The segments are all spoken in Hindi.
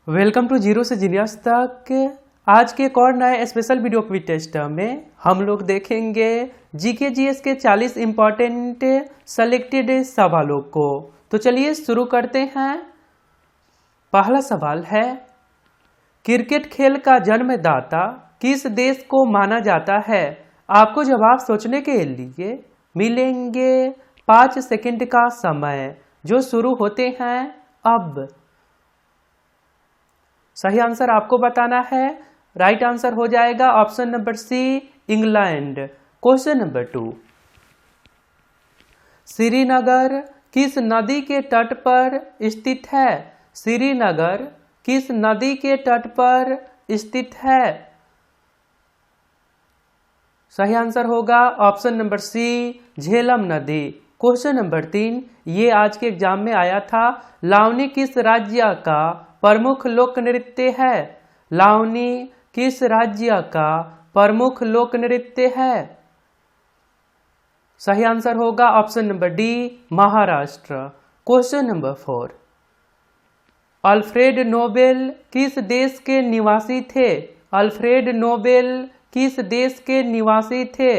वेलकम टू जीरो से जीनियस तक। आज के एक और नए स्पेशल वीडियो क्विज टेस्ट में हम लोग देखेंगे जीके जीएस के 40 इंपॉर्टेंट सेलेक्टेड सवालों को। तो चलिए शुरू करते हैं। पहला सवाल है, क्रिकेट खेल का जन्मदाता किस देश को माना जाता है? आपको जवाब सोचने के लिए मिलेंगे 5 सेकंड का समय, जो शुरू होते हैं अब। सही आंसर आपको बताना है। राइट आंसर हो जाएगा option number C, England. Question number 2, Srinagar किस नदी के तट पर स्थित है? श्रीनगर किस नदी के तट पर स्थित है? सही आंसर होगा ऑप्शन नंबर सी, झेलम नदी। क्वेश्चन नंबर 3, ये आज के एग्जाम में आया था। लावनी किस राज्य का प्रमुख लोक नृत्य है? लावनी किस राज्य का प्रमुख लोक नृत्य है? सही आंसर होगा option number D, Maharashtra. Question number 4, Alfred Nobel किस देश के निवासी थे? अल्फ्रेड नोबेल किस देश के निवासी थे?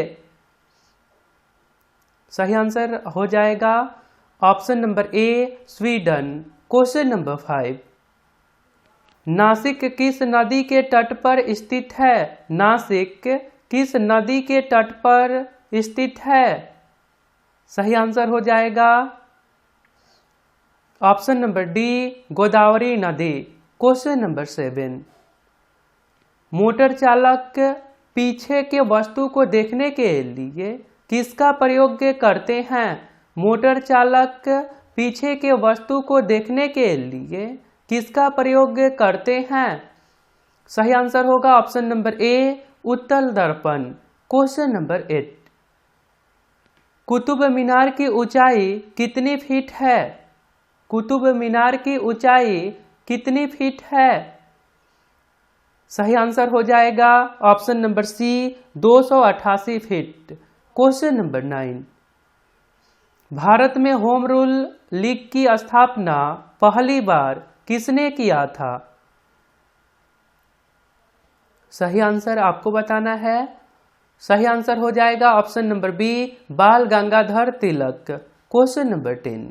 सही आंसर हो जाएगा ऑप्शन नंबर ए, स्वीडन। क्वेश्चन नंबर 5, नासिक किस नदी के तट पर स्थित है? नासिक किस नदी के तट पर स्थित है? सही आंसर हो जाएगा ऑप्शन नंबर डी, गोदावरी नदी। क्वेश्चन नंबर 7, मोटर चालक पीछे के वस्तु को देखने के लिए किसका प्रयोग करते हैं? मोटर चालक पीछे के वस्तु को देखने के लिए किसका प्रयोग करते हैं? सही आंसर होगा ऑप्शन नंबर ए, उत्तल दर्पण। क्वेश्चन नंबर 8, कुतुब मीनार की ऊंचाई कितनी फीट है? कुतुब मीनार की ऊंचाई कितनी फीट है? सही आंसर हो जाएगा option number C, 288 feet. Question number 9, Bharat में होम रूल लीग की स्थापना पहली बार किसने किया था? सही आंसर आपको बताना है। सही आंसर हो जाएगा ऑप्शन नंबर बी, बाल गंगाधर तिलक। क्वेश्चन नंबर 10,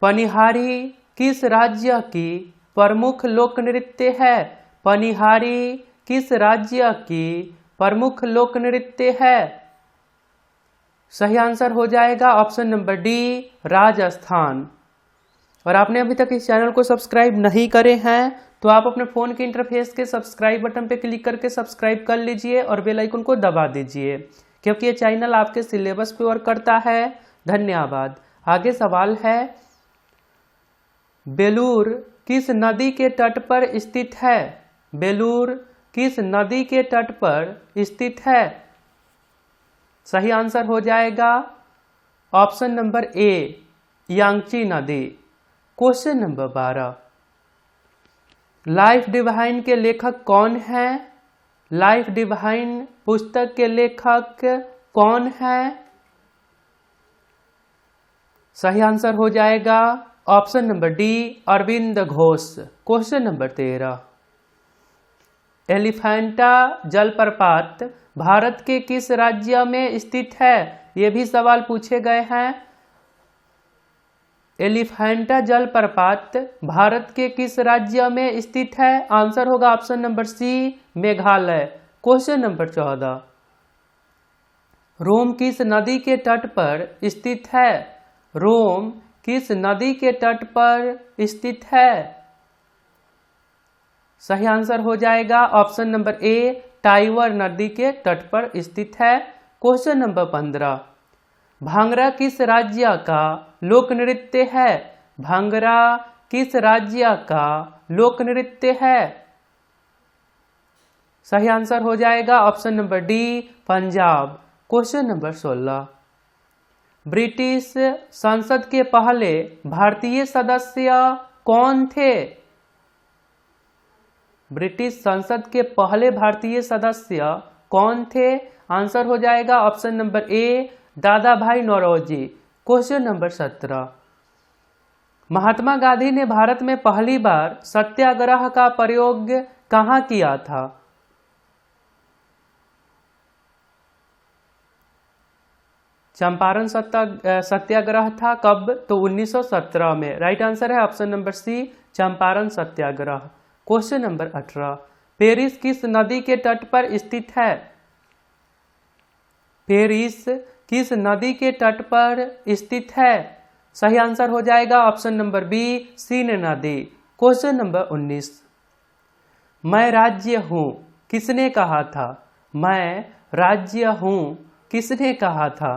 पनिहारी किस राज्य की प्रमुख लोक नृत्य है? पनिहारी किस राज्य की प्रमुख लोक नृत्य है? सही आंसर हो जाएगा ऑप्शन नंबर डी, राजस्थान। और आपने अभी तक इस चैनल को सब्सक्राइब नहीं करे हैं तो आप अपने फोन के इंटरफेस के सब्सक्राइब बटन पे क्लिक करके सब्सक्राइब कर लीजिए और बेल आइकन को दबा दीजिए, क्योंकि ये चैनल आपके सिलेबस पे वर्क करता है। धन्यवाद। आगे सवाल है, बेलूर किस नदी के तट पर स्थित है? बेलूर किस नदी के तट पर स्थित है? सही आंसर हो जाएगा ऑप्शन नंबर ए, यांगची नदी। क्वेश्चन नंबर 12, लाइफ डिवाइन के लेखक कौन है? लाइफ डिवाइन पुस्तक के लेखक कौन है? सही आंसर हो जाएगा option number D, Aurobindo Ghosh. Question number 13, Elephanta जलप्रपात भारत के किस राज्य में स्थित है? ये भी सवाल पूछे गए हैं। एलिफेंटा जलप्रपात भारत के किस राज्य में स्थित है? आंसर होगा option number C, Meghalaya. Question number 14, Rome किस नदी के तट पर स्थित है? रोम किस नदी के तट पर स्थित है? सही आंसर हो जाएगा ऑप्शन नंबर ए, टाइवर नदी के तट पर स्थित है। क्वेश्चन नंबर 15, भांगड़ा किस राज्य का लोक नृत्य है? भांगड़ा किस राज्य का लोक नृत्य है? सही आंसर हो जाएगा option number D, Punjab. Question number 16, British संसद के पहले भारतीय सदस्य कौन थे? ब्रिटिश संसद के पहले भारतीय सदस्य कौन थे? आंसर हो जाएगा ऑप्शन नंबर ए, दादा भाई नौरोजी। क्वेश्चन नंबर 17, महात्मा गांधी ने भारत में पहली बार सत्याग्रह का प्रयोग कहाँ किया था? चंपारण सत्याग्रह था कब? तो 1917 में। राइट आंसर है ऑप्शन नंबर सी, चंपारण सत्याग्रह। क्वेश्चन नंबर 18, पेरिस किस नदी के तट पर स्थित है? पेरिस किस नदी के तट पर स्थित है? सही आंसर हो जाएगा ऑप्शन नंबर बी, सीन नदी। क्वेश्चन नंबर 19, मैं राज्य हूं किसने कहा था? मैं राज्य हूं किसने कहा था?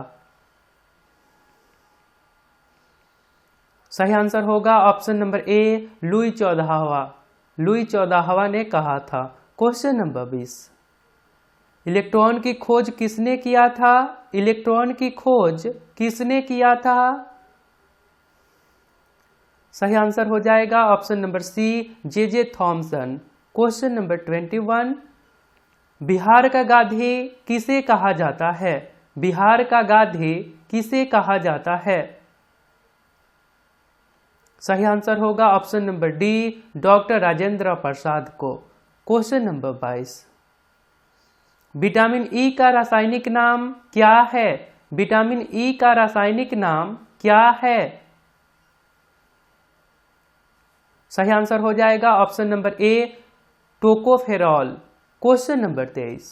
सही आंसर होगा ऑप्शन नंबर ए, लुई 14वां। लुई 14वां ने कहा था। क्वेश्चन नंबर 20, इलेक्ट्रॉन की खोज किसने किया था? इलेक्ट्रॉन की खोज किसने किया था? सही आंसर हो जाएगा option number C, J Thomson. Question number 21, Bihar का गांधी किसे कहा जाता है? बिहार का गांधी किसे कहा जाता है? सही आंसर होगा option number D, doctor Rajendra Prasad को। क्वेश्चन नंबर 22, विटामिन ई का रासायनिक नाम क्या है? विटामिन ई का रासायनिक नाम क्या है? सही आंसर हो जाएगा option number A, tocopherol. Question number 23,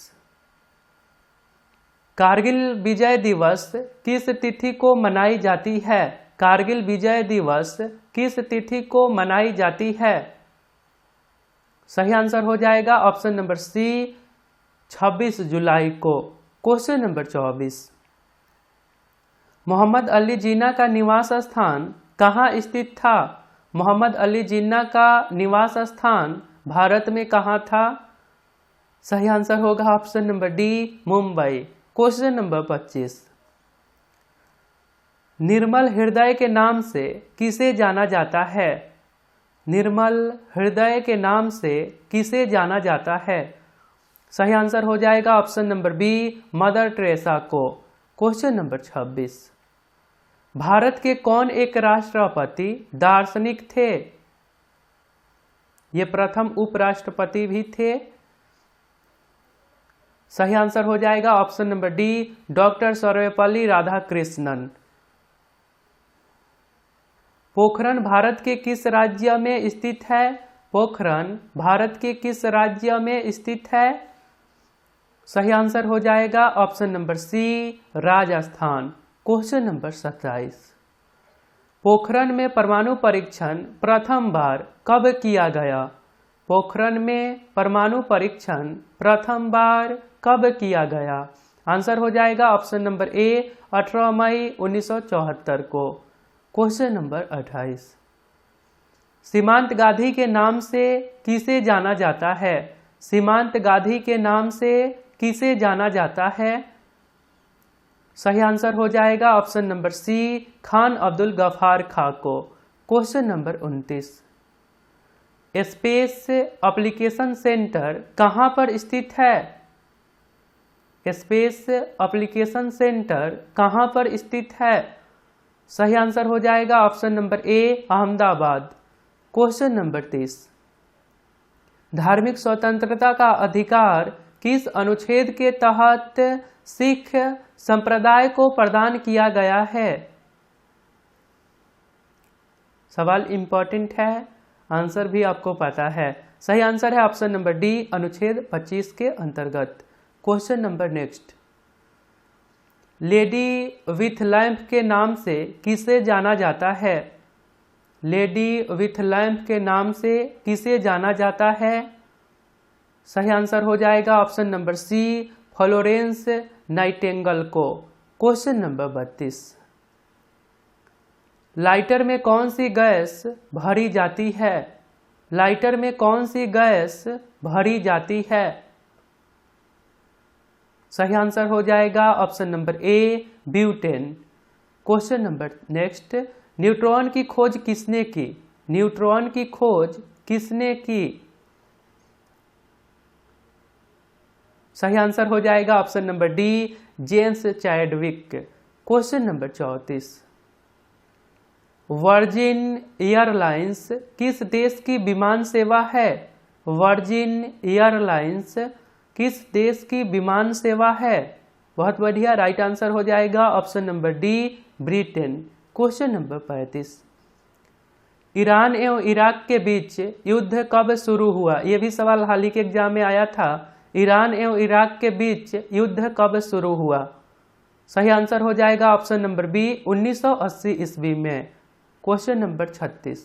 Kargil Vijay Diwas किस तिथि को मनाई जाती है? कारगिल विजय दिवस किस तिथि को मनाई जाती है? सही आंसर हो जाएगा ऑप्शन नंबर सी, 26 जुलाई को। क्वेश्चन नंबर 24, मोहम्मद अली जिन्ना का निवास स्थान कहाँ स्थित था? मोहम्मद अली जिन्ना का निवास स्थान भारत में कहाँ था? सही आंसर होगा option number D, Mumbai. Question number 25, निर्मल हृदय के नाम से किसे जाना जाता है? निर्मल हृदय के नाम से किसे जाना जाता है? सही आंसर हो जाएगा option number B, Mother Teresa को। क्वेश्चन नंबर 26, भारत के कौन एक राष्ट्रपति दार्शनिक थे? ये प्रथम उपराष्ट्रपति भी थे। सही आंसर हो जाएगा option number D, doctor Sarvepalli Radhakrishnan. Pokhran Bharat के किस राज्य में स्थित है? पोखरण भारत के किस राज्य में स्थित है? सही आंसर हो जाएगा option number C, Rajasthan. Question number 27, Pokhran में परमाणु परीक्षण प्रथम बार कब किया गया? पोखरण में परमाणु परीक्षण प्रथम बार कब किया गया? आंसर हो जाएगा ऑप्शन नंबर ए, 18 मई 1974 को। क्वेश्चन नंबर 28, सीमांत गांधी के नाम से किसे जाना जाता है? सीमांत गांधी के नाम से किसे जाना जाता है? सही आंसर हो जाएगा option number C, Khan Abdul Ghaffar Khan को। Question number 29, space application centre कहाँ पर स्थित है? स्पेस एप्लीकेशन सेंटर कहाँ पर स्थित है? सही आंसर हो जाएगा ऑप्शन नंबर ए, अहमदाबाद। क्वेश्चन नंबर 30, धार्मिक स्वतंत्रता का अधिकार किस अनुच्छेद के तहत सिख संप्रदाय को प्रदान किया गया है? सवाल इंपॉर्टेंट है, आंसर भी आपको पता है। सही आंसर है ऑप्शन नंबर डी, अनुच्छेद 25 के अंतर्गत। Question number next, lady with lamp के नाम से किसे जाना जाता है? लेडी विथ लैंप के नाम से किसे जाना जाता है? सही आंसर हो जाएगा option number C, Florence Nightingale को। क्वेश्चन नंबर 32, लाइटर में कौन सी गैस भरी जाती है? लाइटर में कौन सी गैस भरी जाती है? सही आंसर हो जाएगा ऑप्शन नंबर ए, butane. Question number next, neutron की खोज किसने की? न्यूट्रॉन की खोज किसने की? सही आंसर हो जाएगा option number D, James Chadwick. Question number 34, virgin airlines किस देश की विमान सेवा है? वर्जिन एयरलाइंस किस देश की विमान सेवा है? बहुत बढ़िया, राइट आंसर हो जाएगा option number D, Britain. Question number 35, Iran एवं इराक के बीच युद्ध कब शुरू हुआ? यह भी सवाल हाल ही के एग्जाम में आया था। ईरान एवं इराक के बीच युद्ध कब शुरू हुआ? सही आंसर हो जाएगा ऑप्शन नंबर बी, 1980 ईस्वी में। क्वेश्चन नंबर 36,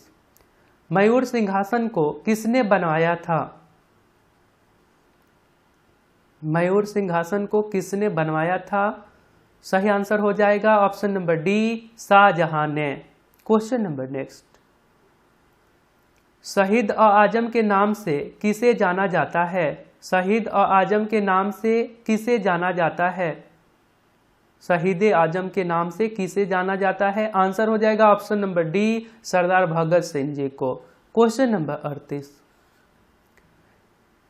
मयूर सिंहासन को किसने बनवाया था? मयूर सिंहासन को किसने बनवाया था? सही आंसर हो जाएगा ऑप्शन नंबर डी, शाहजहां ने। क्वेश्चन नंबर नेक्स्ट, शहीद आजम के नाम से किसे जाना जाता है? शहीद आजम के नाम से किसे जाना जाता है? शहीद आजम के नाम से किसे जाना जाता है? आंसर हो जाएगा ऑप्शन नंबर डी, सरदार भगत सिंह जी को। क्वेश्चन नंबर 38,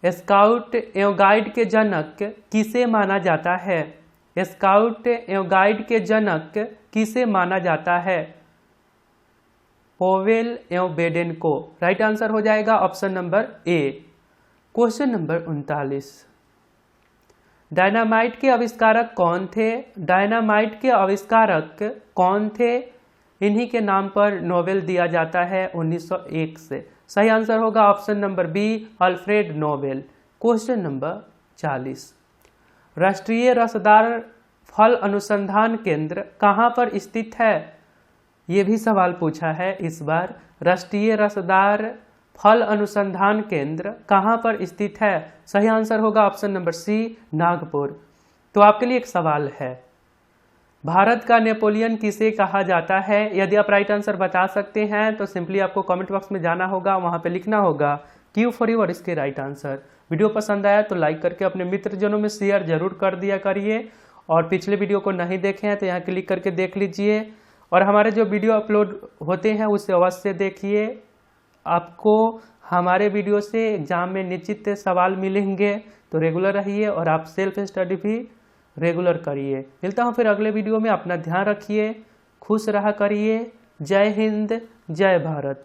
स्काउट एवं गाइड के जनक किसे माना जाता है? स्काउट एवं गाइड के जनक किसे माना जाता है? पोवेल एवं बेडेन को। राइट आंसर हो जाएगा ऑप्शन नंबर ए। क्वेश्चन नंबर 39, डायनामाइट के आविष्कारक कौन थे? डायनामाइट के आविष्कारक कौन थे? इन्हीं के नाम पर नोबेल दिया जाता है 1901 से। सही आंसर होगा option number B, Alfred Nobel. Question number 40, राष्ट्रीय रसदार फल अनुसंधान केंद्र कहाँ पर स्थित है? ये भी सवाल पूछा है इस बार। राष्ट्रीय रसदार फल अनुसंधान केंद्र कहाँ पर स्थित है? सही आंसर होगा ऑप्शन नंबर सी, नागपुर। तो आपके लिए एक सवाल है, भारत का नेपोलियन किसे कहा जाता है? यदि आप राइट आंसर बता सकते हैं तो सिंपली आपको कमेंट बॉक्स में जाना होगा, वहां पे लिखना होगा क्यू फॉर यू और इसके राइट आंसर। वीडियो पसंद आया तो लाइक करके अपने मित्रजनों में शेयर जरूर कर दिया करिए, और पिछले वीडियो को नहीं देखे हैं तो यहाँ क्लिक करके देख लीजिए, और हमारे जो वीडियो अपलोड होते हैं उसे अवश्य देखिए। आपको हमारे वीडियो से एग्जाम में निश्चित सवाल मिलेंगे, तो रेगुलर रहिए और आप सेल्फ स्टडी भी रेगुलर करिए। मिलता हूँ फिर अगले वीडियो में। अपना ध्यान रखिए, खुश रहा करिए। जय हिंद, जय भारत।